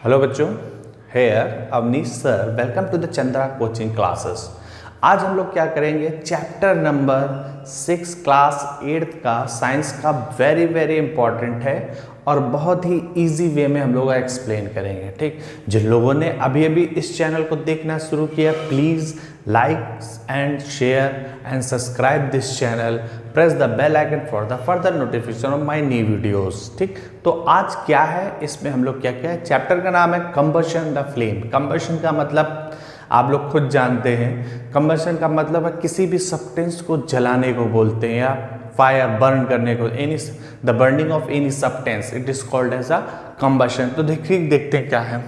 Hello बच्चों, here Avneesh sir, welcome to the Chandra coaching classes. आज हम लोग क्या करेंगे, चैप्टर नंबर 6 क्लास 8 का साइंस का वेरी इंपॉर्टेंट है और बहुत ही इजी वे में हम लोग एक्सप्लेन करेंगे। ठीक, जिन लोगों ने अभी अभी इस चैनल को देखना शुरू किया, please like and share and subscribe this channel, press the bell icon for the further notification of my new videos. ठीक, तो आज क्या है, इसमें हम लोग क्या क्या है, चैप्टर का नाम है कंबशन द फ्लेम। कंबशन का मतलब आप लोग खुद जानते हैं, कंबशन का मतलब है किसी भी सब्सटेंस को जलाने को बोलते हैं या फायर बर्न करने को, any the burning of any substance, it is called as a combustion. तो देखते हैं क्या है,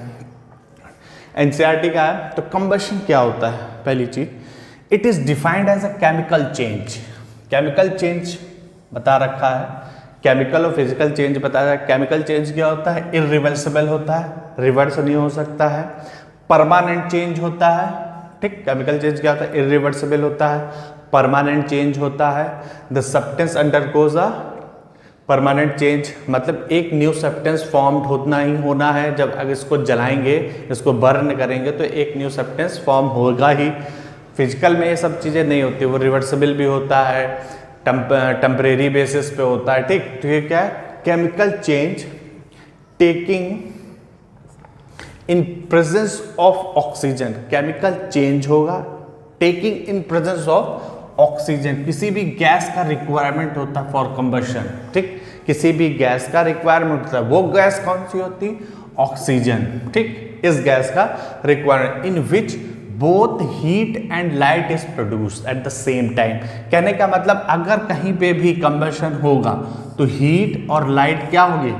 एनसीईआरटी का है। तो कंबशन क्या होता है, पहली चीज, it is defined as a chemical change. Chemical change बता रखा है, केमिकल और फिजिकल चेंज बताया है। केमिकल चेंज क्या होता है, इरिवर्सिबल होता है, रिवर्स नहीं हो सकता है। परमानेंट चेंज होता है। ठीक, केमिकल चेंज क्या होता है, इरिवर्सिबल होता है, परमानेंट चेंज होता है। The substance undergoes a permanent change, मतलब एक न्यू सब्सटेंस फॉर्म्ड होना ही होना है। जब अगर इसको जलाएंगे, इसको बर्न करेंगे तो एक न्यू सब्सटेंस फॉर्म होगा ही। फिजिकल में ये सब चीज़ें नहीं होती, वो रिवर्सिबल भी होता है, टेम्परेरी बेसिस पे होता है। ठीक, तो ये क्या है, chemical change taking in presence of oxygen. Chemical change होगा taking in presence of oxygen. किसी भी गैस का रिक्वायरमेंट होता है फॉर कंबशन। ठीक, किसी भी गैस का रिक्वायरमेंट होता है, वो गैस कौन सी होती, ऑक्सीजन। ठीक, इस गैस का requirement in which both heat and light is produced at the same time. कहने का मतलब अगर कहीं पे भी कंबशन होगा तो हीट और लाइट क्या होगी,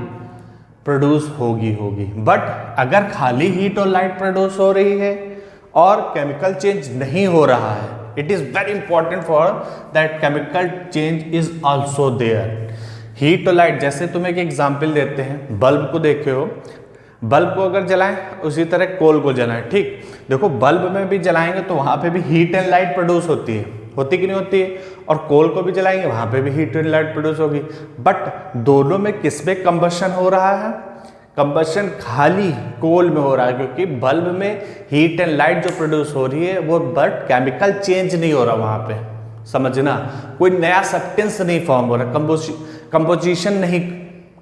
प्रोड्यूस होगी। बट अगर खाली हीट और लाइट प्रोड्यूस हो रही है और केमिकल चेंज नहीं हो रहा है, it is very important for that chemical change is also there. Heat और लाइट, जैसे तुम एक एग्जाम्पल देते हैं, बल्ब को देखे हो, बल्ब को अगर जलाएं उसी तरह कोल को जलाएं। ठीक, देखो बल्ब में भी जलाएंगे तो वहां पे भी हीट एंड लाइट प्रोड्यूस होती है, होती कि नहीं होती है, और कोल को भी जलाएंगे वहां पे भी हीट एंड लाइट प्रोड्यूस होगी। बट दोनों में किस में कंबशन हो रहा है, कंबशन खाली कोल में हो रहा है, क्योंकि बल्ब में हीट एंड लाइट जो प्रोड्यूस हो रही है वो, बट केमिकल चेंज नहीं हो रहा वहां पे। समझना, कोई नया सब्सटेंस नहीं फॉर्म हो रहा, कंपोजिशन नहीं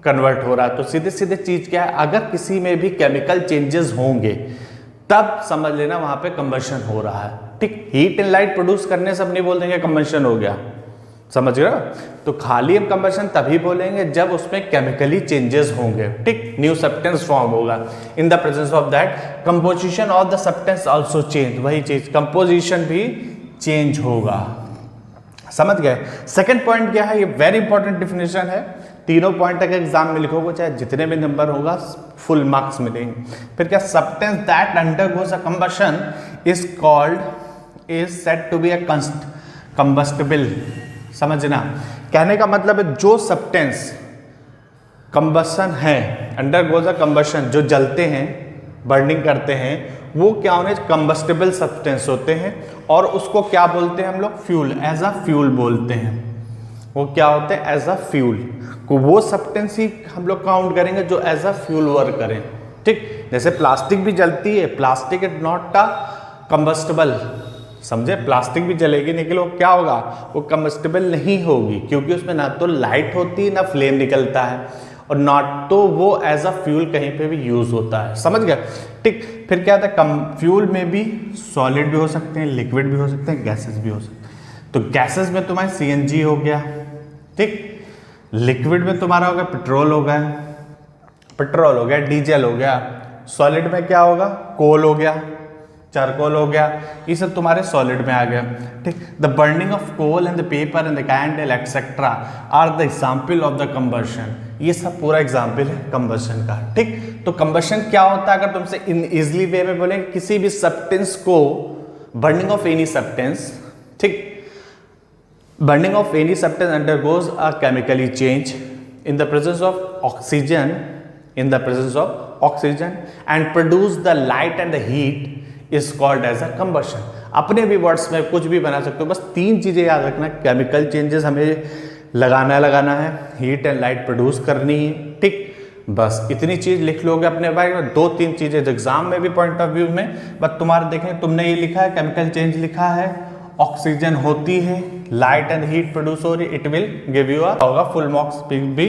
कन्वर्ट हो रहा। तो सीधे चीज क्या है, अगर किसी में भी केमिकल चेंजेस होंगे तब समझ लेना वहां पे कंबशन हो रहा है। ठीक, हीट एंड लाइट प्रोड्यूस करने से हम नहीं बोल देंगे कंबशन हो गया, समझ रहे हो। तो खाली हम कंबशन तभी बोलेंगे जब उसमें केमिकली चेंजेस होंगे। ठीक, न्यू सब्सटेंस फॉर्म होगा, in the presence of that composition of the substance also change, वही चीज कंपोजिशन भी चेंज होगा। समझ गए। सेकंड पॉइंट क्या है, ये वेरी इंपॉर्टेंट डिफिनेशन है, तीनों पॉइंट तक एग्जाम में लिखोगे, चाहे जितने भी नंबर होगा फुल मार्क्स मिलेंगे। फिर क्या, substance that undergoes a combustion is called, is said to be a combustible. समझना, कहने का मतलब है जो सब्सटेंस कंबशन है, अंडरगोज अ कंबशन, जो जलते हैं, बर्निंग करते हैं, वो क्या होने, कंबस्टिबल सब्सटेंस होते हैं। और उसको क्या बोलते हैं हम लोग, फ्यूल, एज अ फ्यूल बोलते हैं। वो क्या होते हैं, एज अ फ्यूल को, वो सब्सटेंस ही हम लोग काउंट करेंगे जो एज अ फ्यूल वर्क करें। ठीक, जैसे प्लास्टिक भी जलती है, plastic is not a combustible, समझे, प्लास्टिक भी जलेगी लेकिन वो क्या होगा, वो कंबस्टिबल नहीं होगी, क्योंकि उसमें ना तो लाइट होती है ना फ्लेम निकलता है, और नॉट तो वो एज अ फ्यूल कहीं पे भी यूज होता है। समझ गए। ठीक, फिर क्या होता है, फ्यूल में भी सॉलिड भी हो सकते हैं, लिक्विड भी हो सकते हैं, गैसेस भी हो सकते हैं। तो गैसेस में तुम्हारे सीएनजी हो गया, ठीक, लिक्विड में तुम्हारा हो गया पेट्रोल हो गया, डीजल हो गया। सॉलिड में क्या होगा, कोल हो गया, चारकोल हो गया, ये सब तुम्हारे सॉलिड में आ गया। ठीक, the burning of coal and the paper and the candle etcetera are the example of the combustion. ये सब पूरा एग्जाम्पल है कंबशन का। ठीक, तो कंबशन क्या होता है, अगर तुमसे इन इजली वे में बोले, किसी भी सब्सटेंस को, बर्निंग ऑफ एनी सब्सटेंस, ठीक, burning of any substance undergoes a chemically change in the presence of oxygen, and produce the light and the heat is called as a combustion. अपने भी words में कुछ भी बना सकते हो, बस तीन चीजें याद रखना, केमिकल चेंजेस हमें लगाना है, हीट एंड लाइट प्रोड्यूस करनी है, ठीक, बस इतनी चीज लिख लोगे अपने बारे में, 2-3 चीजें एग्जाम में भी पॉइंट ऑफ व्यू में, बस तुम्हारे देखें तुमने ये लिखा है केमिकल चेंज लिखा है, ऑक्सीजन होती है, लाइट एंड हीट प्रोड्यूस हो रही, इट विल गिव यू होगा full marks be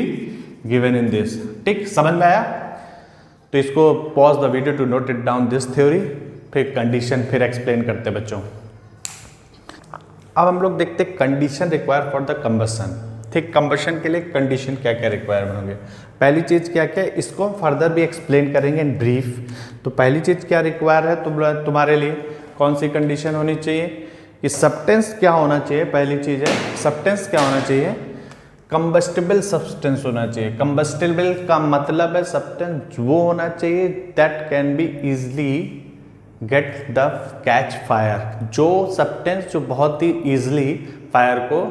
given in this. ठीक, समझ में आया? तो इसको pause the video to note it down this theory, फिर कंडीशन फिर एक्सप्लेन करते बच्चों। अब हम लोग देखते condition require for the combustion. ठीक, कंबशन के लिए कंडीशन क्या क्या रिक्वायरमेंट होंगे, पहली चीज़ क्या क्या है, इसको हम फर्दर भी एक्सप्लेन करेंगे इन ब्रीफ। तो पहली चीज़ क्या रिक्वायर है तुम्हारे लिए, कौन सी कंडीशन होनी चाहिए कि सब्सटेंस क्या होना चाहिए। पहली चीज़ है सब्सटेंस क्या होना चाहिए, कंबस्टिबल सब्सटेंस होना चाहिए। कंबस्टिबल का मतलब है सब्सटेंस वो होना चाहिए that can be easily get the catch fire, जो सब्सटेंस जो बहुत ही ईजिली फायर को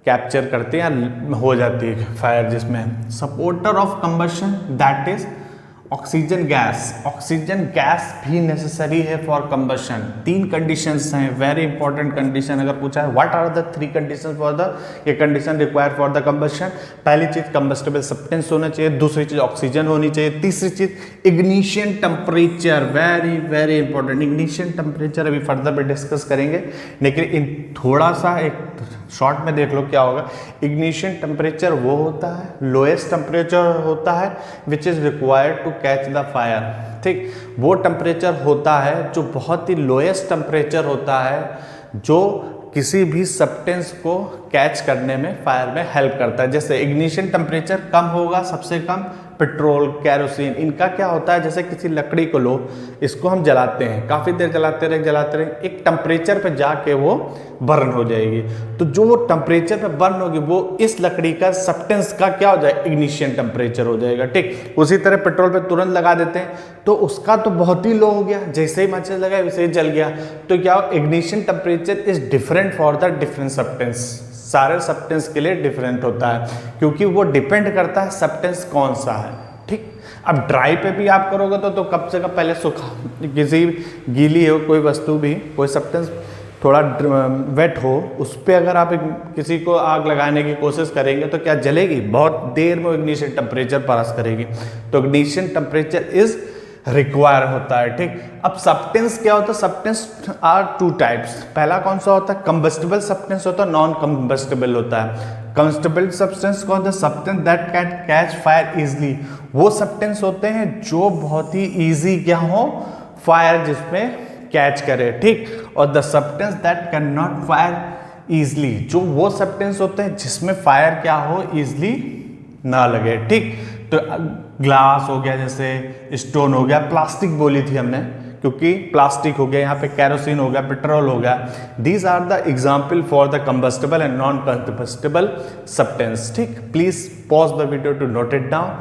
कैप्चर करती है या हो जाती है फायर, जिसमें supporter of combustion that is oxygen gas. Oxygen gas भी नेसेसरी है फॉर कंबशन। 3 कंडीशंस हैं, वेरी इंपॉर्टेंट कंडीशन। अगर पूछा है what are the 3 conditions for the, ये condition require for the combustion, पहली चीज कंबस्टिबल सब्सटेंस होना चाहिए, दूसरी चीज ऑक्सीजन होनी चाहिए, तीसरी चीज ignition temperature, very very important. Ignition temperature अभी फर्दर में डिस्कस करेंगे, लेकिन इन थोड़ा सा एक शॉर्ट में देख लो क्या होगा। इग्निशन टेम्परेचर वो होता है, लोएस्ट टेम्परेचर होता है which is required to catch the fire. ठीक, वो टेम्परेचर होता है जो बहुत ही लोएस्ट टेम्परेचर होता है, जो किसी भी सब्सटेंस को कैच करने में फायर में हेल्प करता है। जैसे इग्निशन टेम्परेचर कम होगा, सबसे कम पेट्रोल, कैरोसिन, इनका क्या होता है, जैसे किसी लकड़ी को लो, इसको हम जलाते हैं, काफ़ी देर जलाते रहे, एक टेम्परेचर पे जाके वो बर्न हो जाएगी। तो जो वो टेम्परेचर पे बर्न होगी वो इस लकड़ी का सब्सटेंस का क्या हो जाएगा, इग्निशन टेम्परेचर हो जाएगा। ठीक, उसी तरह पेट्रोल पे तुरंत लगा देते हैं तो उसका तो बहुत ही लो हो गया, जैसे ही माचिस लगाया वैसे ही जल गया। तो क्या ignition temperature is different for the different substance, सारे सब्सटेंस के लिए डिफरेंट होता है, क्योंकि वो डिपेंड करता है सब्सटेंस कौन सा है। ठीक, अब ड्राई पे भी आप करोगे तो कब से कब पहले सूखा, किसी गीली हो कोई वस्तु भी, कोई सब्सटेंस थोड़ा वेट हो, उस पर अगर आप किसी को आग लगाने की कोशिश करेंगे तो क्या जलेगी, बहुत देर में इग्निशन टेम्परेचर पास करेगी। तो इग्निशन टेम्परेचर इज रिक्वायर होता है। ठीक, अब सब्सटेंस क्या होता है, सब्सटेंस आर 2 टाइप्स। पहला कौन सा होता है, कंबस्टिबल सब्सटेंस होता है, नॉन कंबस्टिबल होता है। कंबस्टिबल सब्सटेंस कौन सा, substance that can catch fire easily, वो सब्सटेंस होते हैं जो बहुत ही ईजी क्या हो, फायर जिसमें कैच करे। ठीक, और the substance that can not fire easily, जो वो सब्सटेंस होते हैं जिसमें फायर क्या हो, इजली ना लगे। ठीक, तो ग्लास हो गया, जैसे स्टोन हो गया, प्लास्टिक बोली थी हमने क्योंकि प्लास्टिक हो गया, यहाँ पे कैरोसिन हो गया, पेट्रोल हो गया। These are the example for the combustible and non combustible substance. ठीक, please pause the video to note it down.